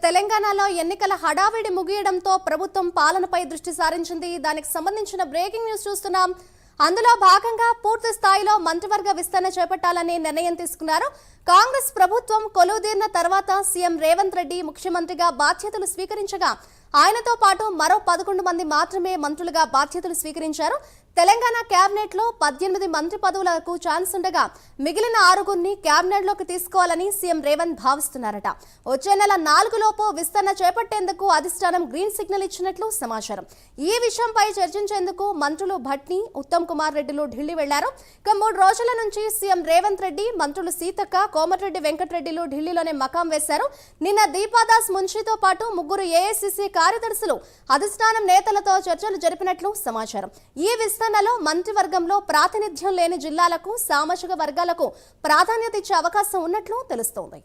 తెలంగాణలో ఎన్నికల హడావిడి ముగియడంతో ప్రభుత్వం పాలనపై దృష్టి సారించింది. దానికి సంబంధించిన బ్రేకింగ్ న్యూస్ చూస్తున్నాం. అందులో భాగంగా పూర్తి స్థాయిలో మంత్రివర్గ విస్తరణ చేపట్టాలని నిర్ణయం తీసుకున్నారు. కాంగ్రెస్ ప్రభుత్వం కొలువుదీరిన తర్వాత సీఎం రేవంత్ రెడ్డి ముఖ్యమంత్రిగా బాధ్యతలు స్వీకరించగా ఆయనతో పాటు మరో 11 మంది మాత్రమే మంత్రులుగా బాధ్యతలు స్వీకరించారు. తెలంగాణ కేబినెట్ లో 18 మంత్రి పదవులకు ఛాన్స్ ఉండగా మిగిలిన 6గురిని కేబినెట్ లోకి తీసుకోవాలని సీఎం రేవంత్ భావిస్తున్నారట. వచ్చే నెల 4 లోపు విస్తరణ చేపట్టేందుకు అధిష్టానం గ్రీన్ సిగ్నల్ ఇచ్చినట్లు సమాచారం. ఈ విషయంపై చర్చించేందుకు మంత్రులు భట్ని, ఉత్తమ్ కుమార్ రెడ్డిలు ఢిల్లీ వెళ్లారు. 3 రోజుల నుంచి సీఎం రేవంత్ రెడ్డి, మంత్రులు సీతక్క, కోమటిరెడ్డి వెంకటరెడ్డిలు ఢిల్లీలోనే మకాం వేశారు. నిన్న దీపాదాస్ మున్షితో పాటు 3 ఏఐసీసీ కార్యదర్శులు అధిష్టానం నేతలతో చర్చలు జరిపినట్లు సమాచారం. ఈ విస్తరణలో మంత్రివర్గంలో ప్రాతినిధ్యం లేని జిల్లాలకు, సామాజిక వర్గాలకు ప్రాధాన్యత ఇచ్చే అవకాశం ఉన్నట్లు తెలుస్తోంది.